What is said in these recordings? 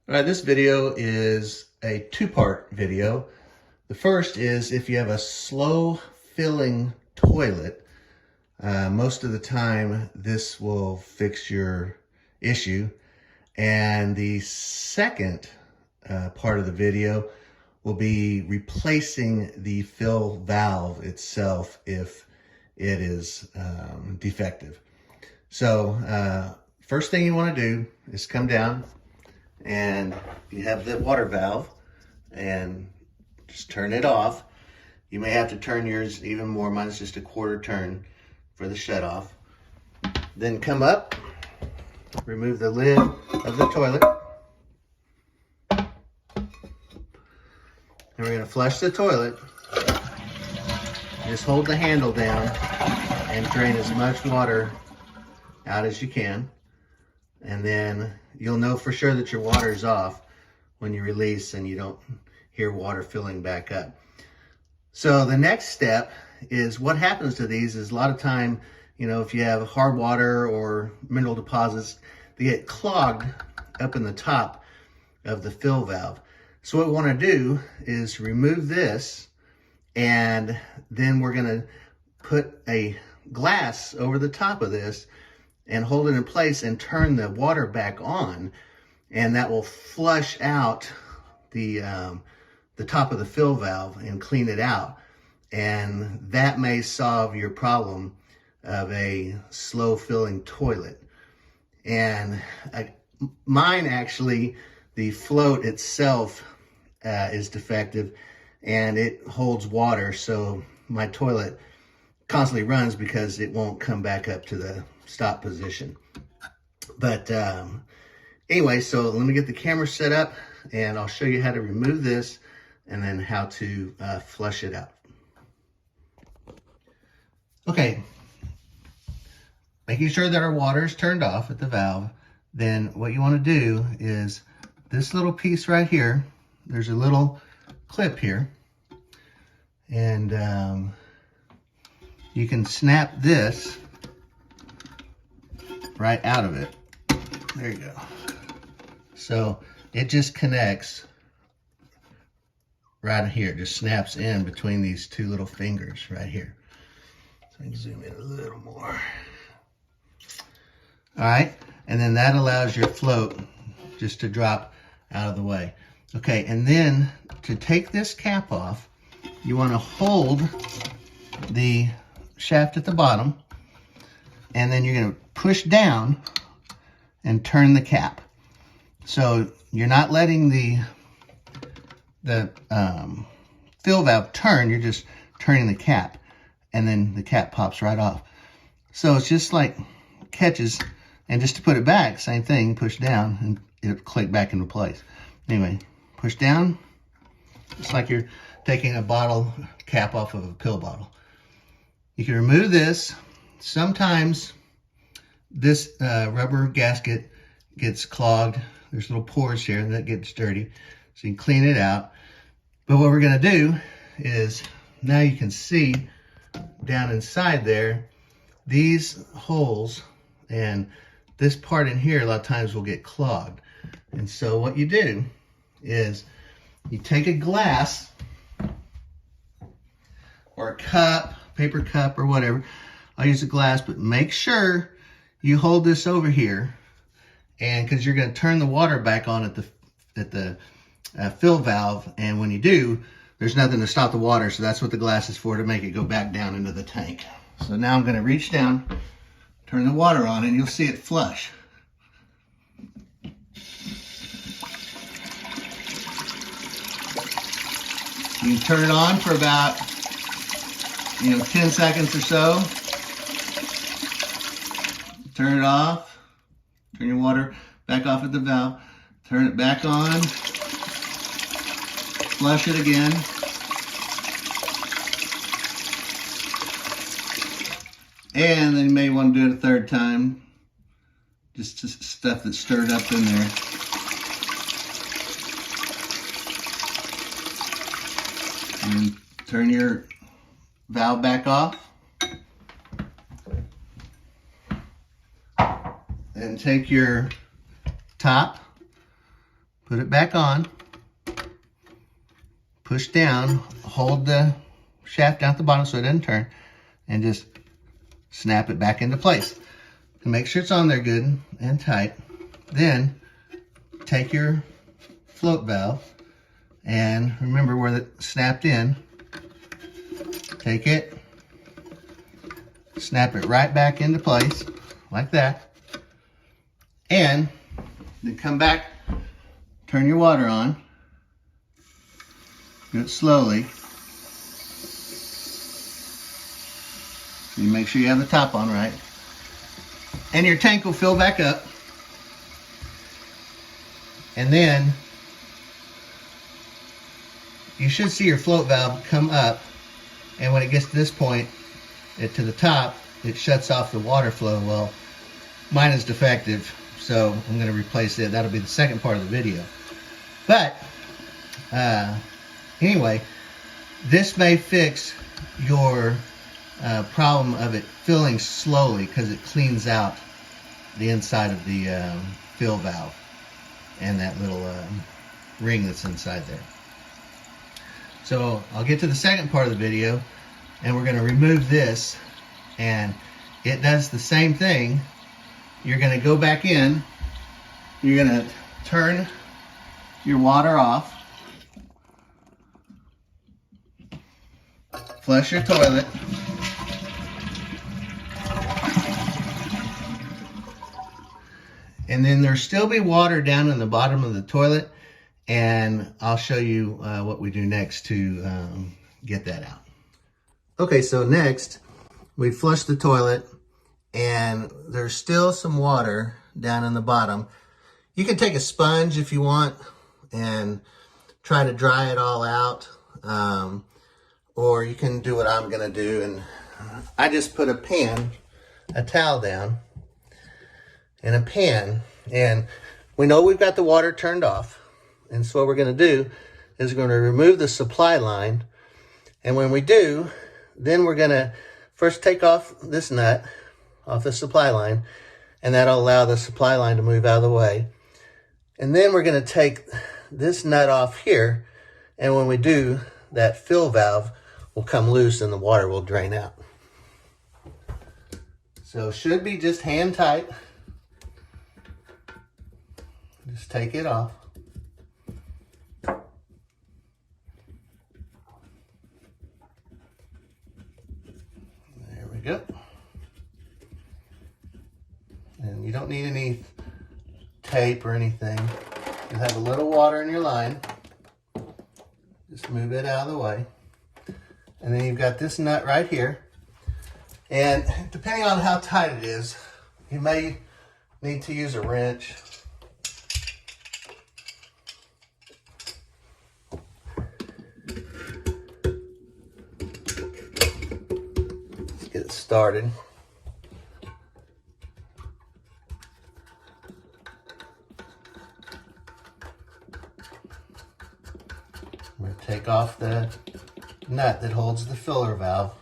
All right, this video is a two-part video. The first is if you have a slow filling toilet, most of the time this will fix your issue. And the second part of the video will be replacing the fill valve itself if it is defective. So first thing you want to do is come down, and you have the water valve and just turn it off. You may have to turn yours even more. Mine's just a quarter turn for the shut off. Then come up, remove the lid of the toilet. And we're going to flush the toilet. Just hold the handle down and drain as much water out as you can. And then you'll know for sure that your water is off when you release and you don't hear water filling back up. So the next step is what happens to these is a lot of time, if you have hard water or mineral deposits, they get clogged up in the top of the fill valve. So what we want to do is remove this, and then we're going to put a glass over the top of this and hold it in place and turn the water back on, and that will flush out the top of the fill valve and clean it out. And that may solve your problem of a slow filling toilet. And mine actually, the float itself is defective and it holds water, so my toilet constantly runs because it won't come back up to the stop position. But anyway, so let me get the camera set up and I'll show you how to remove this and then how to flush it out. Okay, making sure that our water is turned off at the valve. Then what you want to do is this little piece right here, there's a little clip here, and you can snap this right out of it. There you go. So it just connects right here. It just snaps in between these two little fingers right here. So I can zoom in a little more. All right, and then that allows your float just to drop out of the way. Okay, and then to take this cap off, you want to hold the shaft at the bottom, and then you're going to push down and turn the cap. So you're not letting the fill valve turn, you're just turning the cap, and then the cap pops right off. So it's just like catches, and just to put it back, same thing, push down and it'll click back into place. Anyway, push down, just like you're taking a bottle cap off of a pill bottle. You can remove this. Sometimes this rubber gasket gets clogged. There's little pores here and that gets dirty. So you can clean it out. But what we're gonna do is, now you can see down inside there, these holes and this part in here a lot of times will get clogged. And so what you do is you take a glass or a cup, paper cup or whatever. I'll use a glass, but make sure you hold this over here, and because you're going to turn the water back on at the fill valve, and when you do, there's nothing to stop the water, so that's what the glass is for, to make it go back down into the tank. So now I'm going to reach down, turn the water on, and you'll see it flush. You can turn it on for about 10 seconds or so. Turn it off. Turn your water back off at the valve. Turn it back on. Flush it again. And then you may want to do it a third time. Just stuff that's stirred up in there. And turn your valve back off. Then take your top, Put it back on. Push down, hold the shaft down at the bottom so it doesn't turn, and just snap it back into place. And make sure it's on there good and tight. Then take your float valve and remember where it snapped in. Take it, snap it right back into place like that. And then come back, turn your water on. Do it slowly. So you make sure you have the top on right. And your tank will fill back up. And then you should see your float valve come up. And when it gets to this point, to the top, it shuts off the water flow. Well, mine is defective, so I'm going to replace it. That'll be the second part of the video. But anyway, this may fix your problem of it filling slowly because it cleans out the inside of the fill valve and that little ring that's inside there. So I'll get to the second part of the video and we're going to remove this, and it does the same thing. You're going to go back in, you're going to turn your water off, flush your toilet, and then there'll still be water down in the bottom of the toilet, and I'll show you what we do next to get that out. Okay, so next we flush the toilet and there's still some water down in the bottom. You can take a sponge if you want and try to dry it all out, or you can do what I'm gonna do, and I just put a towel down in a pan, and we know we've got the water turned off, and so what we're gonna do is we're gonna remove the supply line, and when we do, then we're gonna first take off this nut off the supply line, and that'll allow the supply line to move out of the way. And then we're gonna take this nut off here, and when we do, that fill valve will come loose and the water will drain out. So should be just hand tight. Just take it off. There we go. And you don't need any tape or anything. You have a little water in your line. Just move it out of the way. And then you've got this nut right here. And depending on how tight it is, you may need to use a wrench. Let's get it started. I'm going to take off the nut that holds the filler valve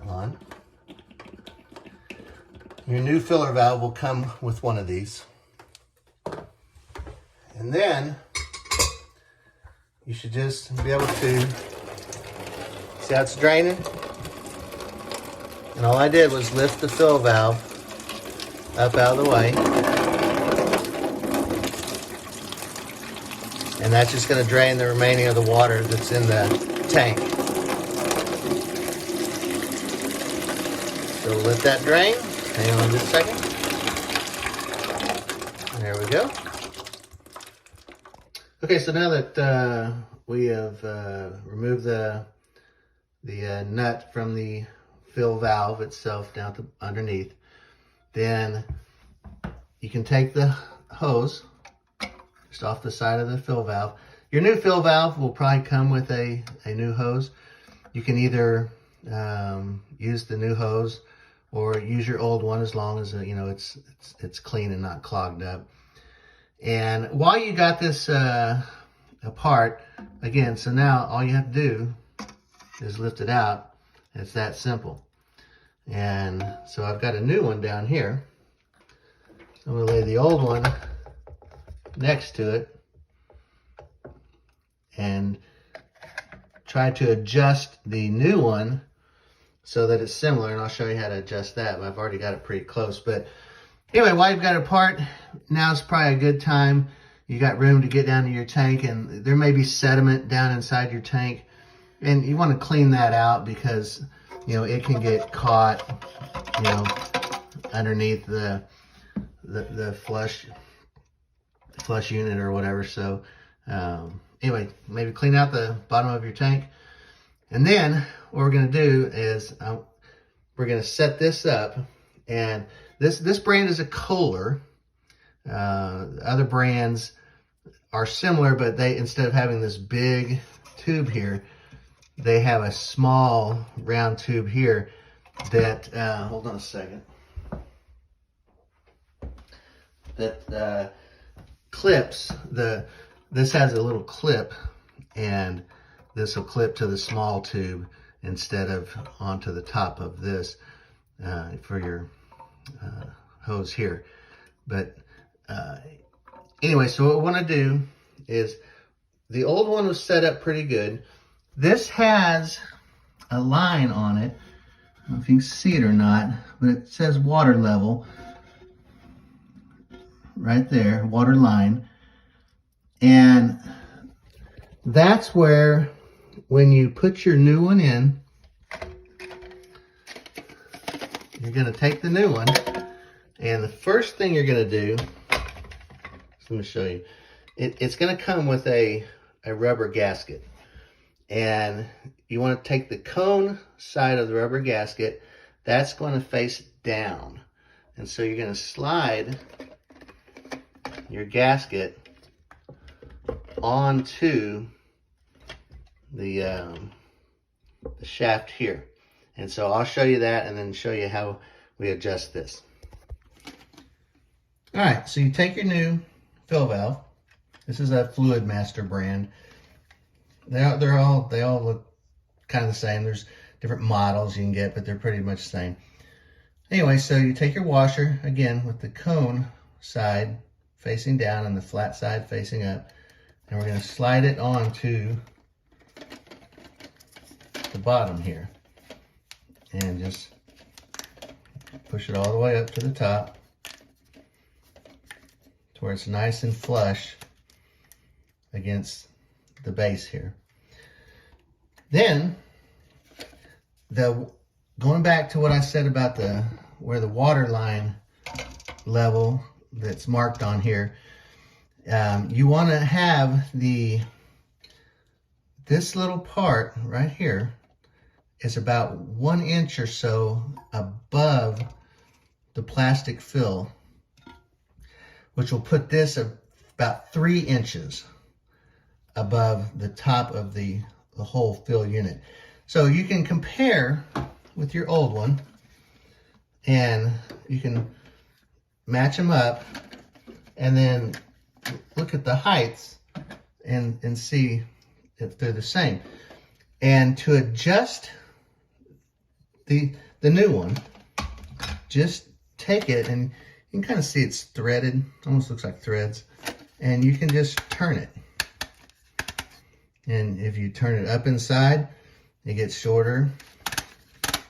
on. Your new filler valve will come with one of these. And then you should just be able to see how it's draining. And all I did was lift the fill valve up out of the way. And that's just going to drain the remaining of the water that's in the tank. So let that drain. Hang on just a second. There we go. Okay, so now that we have removed the nut from the fill valve itself down to underneath, then you can take the hose just off the side of the fill valve. Your new fill valve will probably come with a new hose. You can either use the new hose or use your old one, as long as you know it's clean and not clogged up. And while you got this apart, again, so now all you have to do is lift it out. It's that simple. And so I've got a new one down here. I'm gonna lay the old one next to it and try to adjust the new one so that it's similar, and I'll show you how to adjust that, but I've already got it pretty close. But anyway, while you've got it apart, now's probably a good time. You got room to get down to your tank, and there may be sediment down inside your tank, and you want to clean that out because, you know, it can get caught, you know, underneath the flush unit or whatever. So anyway, maybe clean out the bottom of your tank. And then what we're going to do is we're going to set this up. And this brand is a Kohler. Other brands are similar, but they, instead of having this big tube here, they have a small round tube here that, hold on a second, that clips this has a little clip, and this will clip to the small tube instead of onto the top of this for your hose here. But anyway, so what we want to do is, the old one was set up pretty good. This has a line on it. I don't know if you can see it or not, but it says water level right there, water line. And that's where, when you put your new one in, you're going to take the new one, and the first thing you're going to do, let me show you, it's going to come with a rubber gasket. And you want to take the cone side of the rubber gasket, that's going to face down. And so you're going to slide your gasket onto the shaft here. And so I'll show you that and then show you how we adjust this. All right, so you take your new fill valve. This is a Fluid Master brand. They all look kind of the same. There's different models you can get, but they're pretty much the same. Anyway, so you take your washer, again, with the cone side facing down and the flat side facing up, and we're going to slide it onto the bottom here. And just push it all the way up to the top to where it's nice and flush against the base here. Then, going back to what I said about where the water line level that's marked on here, you want to have this little part right here is about 1 inch or so above the plastic fill, which will put this about 3 inches above the top of the whole fill unit. So you can compare with your old one, and you can match them up, and then look at the heights and see if they're the same. And to adjust the new one, just take it, and you can kind of see it's threaded, almost looks like threads, and you can just turn it. And if you turn it up inside, it gets shorter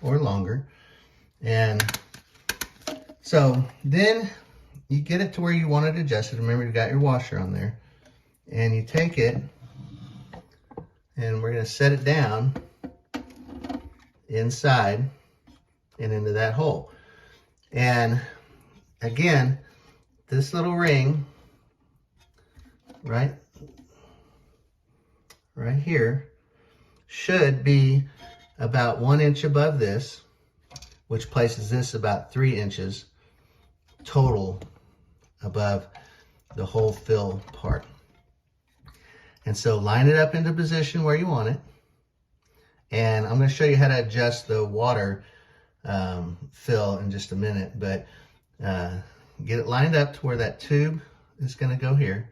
or longer. And so then you get it to where you want it adjusted. Remember, you got your washer on there. And you take it, and we're going to set it down inside and into that hole. And again, this little ring right here should be about 1 inch above this, which places this about 3 inches total above the whole fill part. And so line it up into position where you want it. And I'm going to show you how to adjust the water fill in just a minute, but get it lined up to where that tube is going to go here.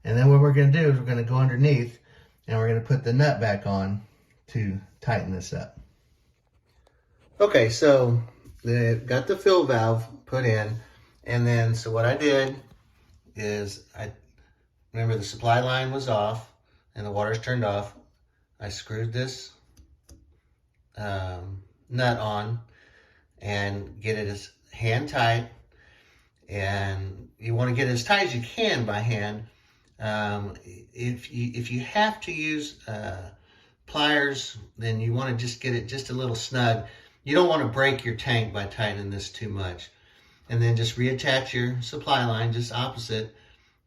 And then what we're going to do is we're going to go underneath, and we're going to put the nut back on to tighten this up. Okay, so got the fill valve put in, and then so what I did is I remember the supply line was off and the water's turned off. I screwed this nut on and get it as hand tight. And you want to get it as tight as you can by hand. If you have to use pliers, then you want to just get it just a little snug. You don't want to break your tank by tightening this too much. And then just reattach your supply line just opposite,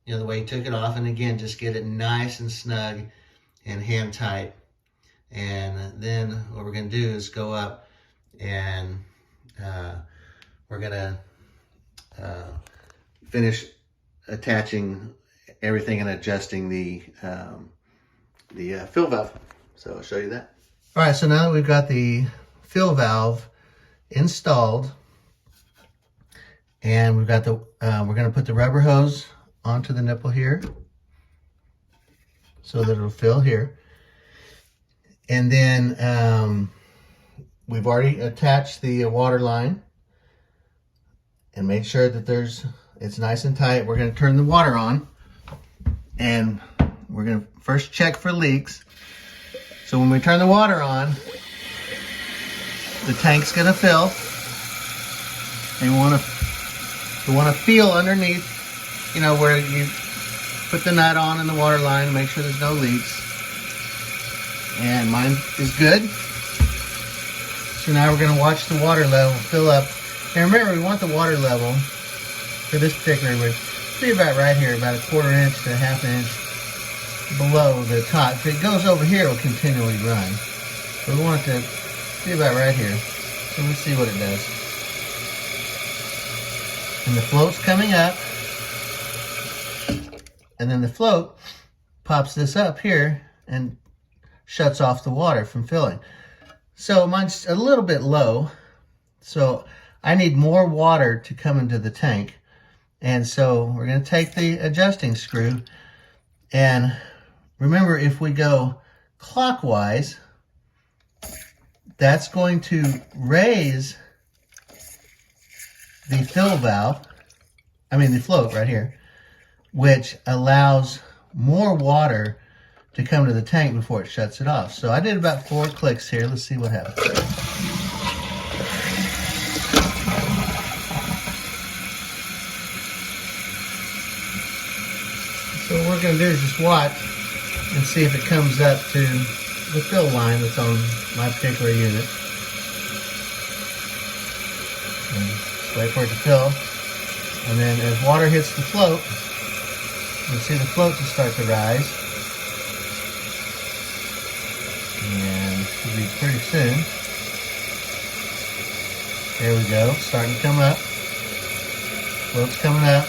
the way you took it off. And again, just get it nice and snug and hand tight. And then what we're going to do is go up and we're going to finish attaching everything and adjusting the fill valve. So I'll show you that. All right, so now that we've got the fill valve installed, and we've got the we're going to put the rubber hose onto the nipple here so that it'll fill here. And then we've already attached the water line and made sure that it's nice and tight. We're going to turn the water on, and we're going to first check for leaks. So when we turn the water on, the tank's going to fill. And you want to feel underneath, where you put the nut on in the water line, make sure there's no leaks. And mine is good. So now we're going to watch the water level fill up. And remember, we want the water level for this particular rig to be about right here, about a 1/4 inch to 1/2 inch below the top. If it goes over here, it'll continually run. So we want it to be about right here. So let's see what it does. And the float's coming up. And then the float pops this up here and shuts off the water from filling. So mine's a little bit low. So I need more water to come into the tank. And so we're going to take the adjusting screw, and remember, if we go clockwise, that's going to raise the fill valve, the float right here, which allows more water to come to the tank before it shuts it off. So I did about 4 clicks here. Let's see what happens. So what we're going to do is just watch and see if it comes up to the fill line that's on my particular unit. And just wait for it to fill. And then as water hits the float, you'll see the float just start to rise. And it should be pretty soon. There we go, starting to come up. Float's coming up.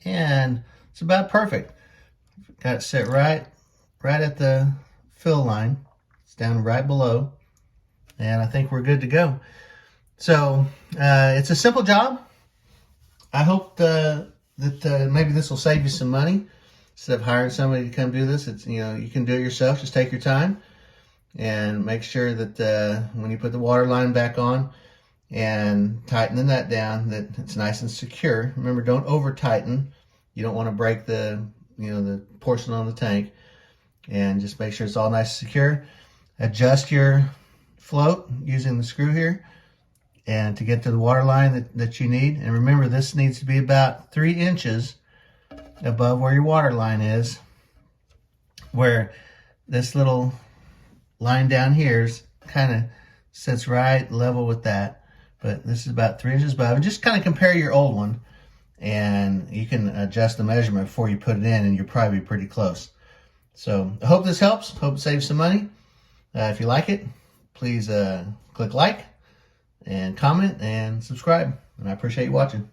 And it's about perfect. Got it set right at the fill line. It's down right below. And I think we're good to go. So it's a simple job. I hope that maybe this will save you some money. Instead of hiring somebody to come do this, it's you can do it yourself. Just take your time and make sure that when you put the water line back on and tighten the nut down, that it's nice and secure. Remember, don't over tighten. You don't want to break the the portion on the tank. And just make sure it's all nice and secure. Adjust your float using the screw here, and to get to the water line that you need. And remember, this needs to be about 3 inches above where your water line is, where this little line down here is kind of sits right level with that. But this is about 3 inches above. And just kind of compare your old one, and you can adjust the measurement before you put it in, and you'll probably be pretty close. So I hope this helps. Hope it saves some money. If you like it, please click like and comment and subscribe. And I appreciate you watching.